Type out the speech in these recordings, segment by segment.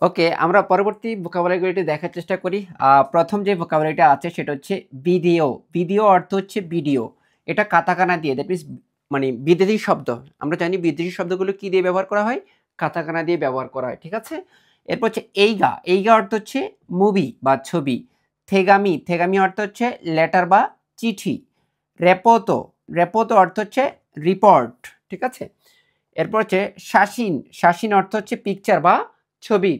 ওকে, আমরা পরবর্তী ভোকাবুলারিগুলিটি দেখার চেষ্টা করি। প্রথম যে ভোকাবুলারিটা আছে সেটা হচ্ছে ভিডিও। ভিডিও অর্থ হচ্ছে ভিডিও। এটা কাতাকানা দিয়ে, দ্যাট মিনস মানে বিদেশি শব্দ। আমরা জানি বিদেশি শব্দগুলো কি দিয়ে ব্যবহার করা হয়? কাতাকানা দিয়ে ব্যবহার করা হয়, ঠিক আছে? এরপর হচ্ছে এইগা। এইগা অর্থ হচ্ছে মুভি বা ছবি। থেগামি। থেগামি অর্থ হচ্ছে লেটার বা চিঠি। রেপোতো। রেপোতো অর্থ হচ্ছে রিপোর্ট, ঠিক আছে? এরপর হচ্ছে শাসিন। শাসিন অর্থ হচ্ছে পিকচার বা ছবি।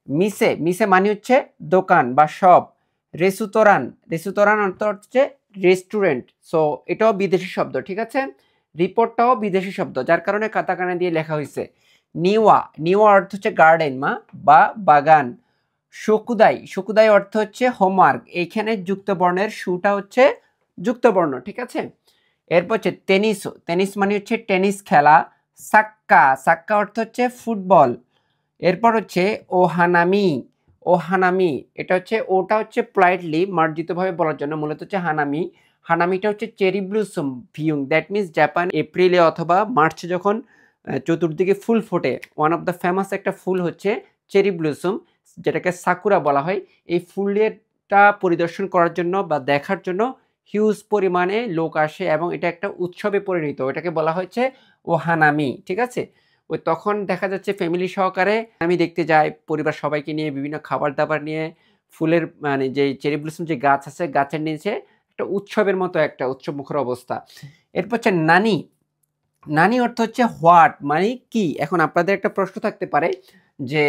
মিসে। মিসে মানে হচ্ছে দোকান বা শপ। রেসুতোরান। রেসুতোরান অর্থ হচ্ছে রেস্টুরেন্ট। সো এটাও বিদেশি শব্দ, ঠিক আছে? রিপোর্টটাও বিদেশি শব্দ, যার কারণে কাতাকানা দিয়ে লেখা হয়েছে। নিওয়া। নিওয়া অর্থ হচ্ছে গার্ডেন বা বাগান। শকুদাই। শকুদাই অর্থ হচ্ছে হোমওয়ার্ক। এইখানে যুক্ত বর্ণের সুটা হচ্ছে যুক্ত বর্ণ, ঠিক আছে? এরপর হচ্ছে টেনিস। টেনিস মানে হচ্ছে টেনিস খেলা। সাক্কা। সাক্কা অর্থ হচ্ছে ফুটবল। এরপর হচ্ছে ওহানামি। ওহানামি এটা হচ্ছে, ওটা হচ্ছে পোলাইটলি মার্জিতভাবে বলার জন্য, মূলত হচ্ছে হানামি। হানামিটা হচ্ছে cherry blossom viewing, that means Japan এপ্রিলে অথবা মার্চে যখন চতুর্দিকে ফুল ফোটে। ওয়ান অফ দ্য ফেমাস একটা ফুল হচ্ছে চেরি ব্লুসম, যেটাকে সাকুরা বলা হয়। এই ফুলেরটা পরিদর্শন করার জন্য বা দেখার জন্য হিউজ পরিমাণে লোক আসে এবং এটা একটা উৎসবে পরিণত। এটাকে বলা হচ্ছে ওহানামি, ঠিক আছে? ওই তখন দেখা যাচ্ছে ফ্যামিলি সহকারে আমি দেখতে যাই, পরিবার সবাইকে নিয়ে বিভিন্ন খাবার দাবার নিয়ে ফুলের মানে যে চেরি ব্লসম যে গাছ আছে, গাছের নিচে একটা উৎসবের মতো একটা উৎসবমুখর অবস্থা। এরপর হচ্ছে নানি। নানি অর্থ হচ্ছে হোয়াট, মানে কি। এখন আপনাদের একটা প্রশ্ন থাকতে পারে যে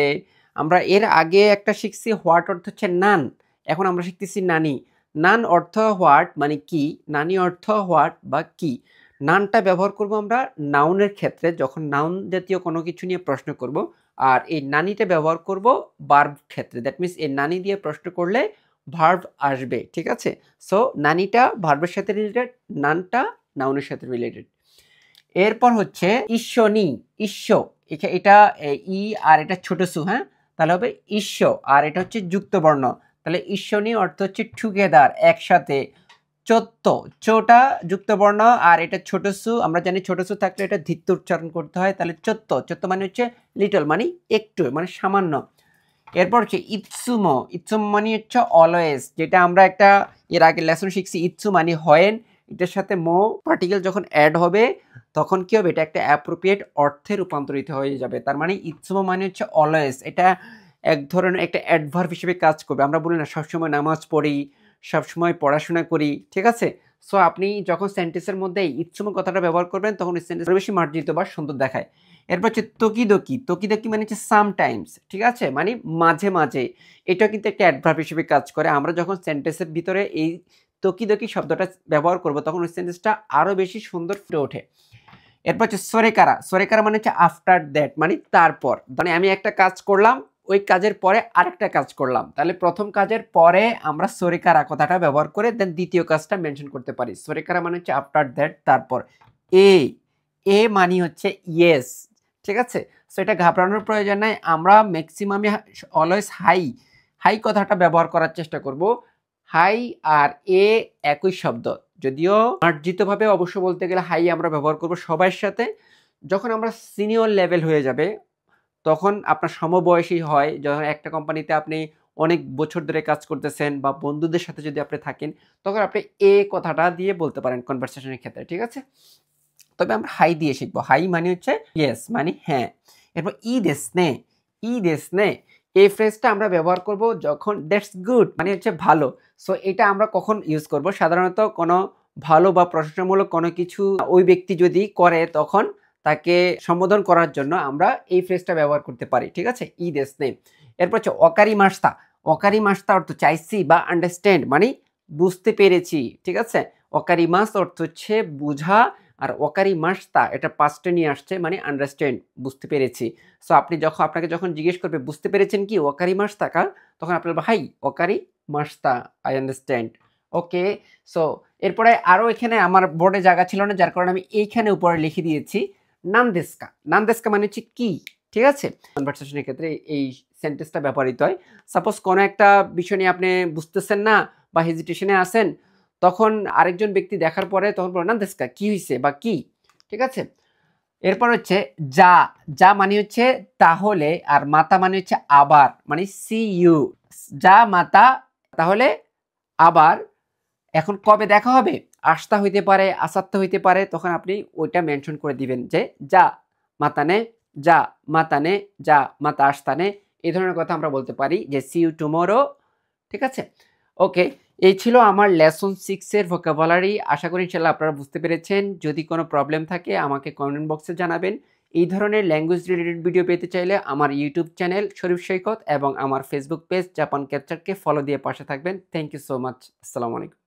আমরা এর আগে একটা শিখছি হোয়াট অর্থ হচ্ছে নান, এখন আমরা শিখতেছি নানি। নান অর্থ হোয়াট মানে কি, নানি অর্থ হোয়াট বা কি। নানটা ব্যবহার করব আমরা নাউনের ক্ষেত্রে, যখন নাউন জাতীয় কোনো কিছু নিয়ে প্রশ্ন করব। আর এই নানিটা ব্যবহার করব ভার্ব ক্ষেত্রে, দ্যাট মিনস এই নানি দিয়ে প্রশ্ন করলে ভার্ব আসবে, ঠিক আছে? সো নানিটা ভার্বের সাথে রিলেটেড, নানটা নাউনের সাথে রিলেটেড। এরপর হচ্ছে ঈশ্বনী। ঈশ্ব। এটা ই আর এটা ছোট সু, হ্যাঁ, তাহলে হবে ঈশ্ব। আর এটা হচ্ছে যুক্ত বর্ণ, তাহলে ঈশ্বনী অর্থ হচ্ছে টুগেদার, একসাথে। চোত্ত। চোটা যুক্ত বর্ণ আর এটা ছোট সু, আমরা জানি ছোট সু থাকলে এটা ধিত্ত উচ্চারণ করতে হয়, তাহলে চোত্ত। চোত্ত মানে হচ্ছে লিটল, মানে একটু, মানে সামান্য। এরপর হচ্ছে ইৎসুমো। ইৎসুমো মানে হচ্ছে অলওয়েজ, যেটা আমরা একটা এর আগে লেসন শিখছি। ইৎসু মানে হয়েন, এটার সাথে মো পার্টিকেল যখন অ্যাড হবে তখন কি হবে, এটা একটা অ্যাপ্রোপ্রিয়েট অর্থে রূপান্তরিত হয়ে যাবে। তার মানে ইৎসুমো মানে হচ্ছে অলওয়েজ, এটা এক ধরনের একটা অ্যাডভার্ব হিসেবে কাজ করবে। আমরা বলি না সবসময় নামাজ পড়ি, সবসময় পড়াশোনা করি, ঠিক আছে? সো আপনি যখন সেন্টেন্সের মধ্যে ইৎসুমো কথাটা ব্যবহার করবেন তখন সেন্টেন্স বেশি মার্জিত বা সুন্দর দেখায়। এরপর হচ্ছে তকিদকি। তকিদকি মানে হচ্ছে সামটাইমস, ঠিক আছে, মানে মাঝে মাঝে। এটা কিন্তু একটা অ্যাডভার্ব হিসেবে কাজ করে। আমরা যখন সেন্টেন্সের ভিতরে এই তকিদকি শব্দটা ব্যবহার করব তখন ওই সেন্টেন্সটা আরো বেশি সুন্দর ফুটে ওঠে। এরপর হচ্ছে সরেকারা। সরেকারা মানে হচ্ছে আফটার দ্যাট, মানে তারপর। মানে আমি একটা কাজ করলাম, ওই কাজের পরে আরেকটা কাজ করলাম, তাহলে প্রথম কাজের পরে আমরা সরেকারা কথাটা ব্যবহার করে দেন দ্বিতীয় কাজটা মেনশন করতে পারি। সরেকারা মানে হচ্ছে আফটার দ্যাট, তারপর। এ। এ মানে হচ্ছে ইয়েস, ঠিক আছে? সো এটা ঘাবড়ানোর প্রয়োজন নাই। আমরা ম্যাক্সিমামে অলওয়েজ হাই, হাই কথাটা ব্যবহার করার চেষ্টা করব। হাই আর এ একই শব্দ, যদিও মার্জিতভাবে অবশ্য বলতে গেলে হাই আমরা ব্যবহার করব সবার সাথে। যখন আমরা সিনিয়র লেভেল হয়ে যাবে তখন আপনার সমবয়সী হয়, যখন একটা কোম্পানিতে আপনি অনেক বছর ধরে কাজ করতেছেন বা বন্ধুদের সাথে যদি আপনি থাকেন, তখন আপনি এ কথাটা দিয়ে বলতে পারেন কনভারসেশনের ক্ষেত্রে, ঠিক আছে? তবে আমরা হাই দিয়ে শিখবো। হাই মানে হচ্ছে ইয়েস, মানে হ্যাঁ। এরপর ই দেশনে। ই দেশনে এই ফ্রেজটা আমরা ব্যবহার করব যখন দ্যাটস গুড মানে হচ্ছে ভালো। সো এটা আমরা কখন ইউজ করব? সাধারণত কোনো ভালো বা প্রশংসামূলক কোনো কিছু ওই ব্যক্তি যদি করে তখন তাকে সম্বোধন করার জন্য আমরা এই ফ্রেজটা ব্যবহার করতে পারি, ঠিক আছে? ই দেশনে। এরপর হচ্ছে অকারি মাস্তা। অকারি মাস্তা অর্থ চাইছি বা আন্ডারস্ট্যান্ড, মানে বুঝতে পেরেছি, ঠিক আছে? অকারি মাস অর্থ হচ্ছে বুঝা, আর ওকারি মাসতা এটা পাস্টে নিয়ে আসছে, মানে আন্ডারস্ট্যান্ড, বুঝতে পেরেছি। সো আপনি যখন আপনাকে যখন জিজ্ঞেস করবে বুঝতে পেরেছেন কি ওকারি মাসতা কা, তখন আপনি বলবেন হাই ওকারি মাসতা, আই আন্ডারস্ট্যান্ড। ওকে। সো এরপরে আরও এখানে আমার বোর্ডে জায়গা ছিল না, যার কারণে আমি এইখানে উপরে লিখে দিয়েছি নান্দেস্কা। নান্দেস্কা মানে হচ্ছে কি, ঠিক আছে? কনভারসেশনের ক্ষেত্রে এই সেন্টেন্সটা ব্যবহৃত হয়। সাপোজ কোনো একটা বিষয় নিয়ে আপনি বুঝতেছেন না বা হেজিটেশনে আছেন, তখন আরেকজন ব্যক্তি দেখার পরে তখন বলো নান্দেস্কা, কি হয়েছে বা কি, ঠিক আছে? এরপর হচ্ছে যা, যা মানে হচ্ছে তাহলে, আর মাতা মানে হচ্ছে আবার, মানে সি ইউ, যা মাতা তাহলে আবার। এখন কবে দেখা হবে, আসতা হইতে পারে, আসাত্তা হইতে পারে, তখন আপনি ওইটা মেনশন করে দিবেন যে যা মাতানে, যা মাতানে, যা মাতা আসতানে, এই ধরনের কথা আমরা বলতে পারি যে সি ইউ টুমোরো। ঠিক আছে, ওকে। এই ছিল আমার লেসন 6 এর ভোকাবুলারি। আশা করি ইনশাআল্লাহ আপনারা বুঝতে পেরেছেন। যদি কোনো প্রবলেম থাকে আমাকে কমেন্ট বক্সে জানাবেন। এই ধরনের ল্যাঙ্গুয়েজ রিলেটেড ভিডিও পেতে চাইলে আমার ইউটিউব চ্যানেল শরীফ সৈকত এবং আমার ফেসবুক পেজ জাপান ক্যাপচারকে ফলো দিয়ে পাশে থাকবেন। Thank you so much. আসসালামু আলাইকুম।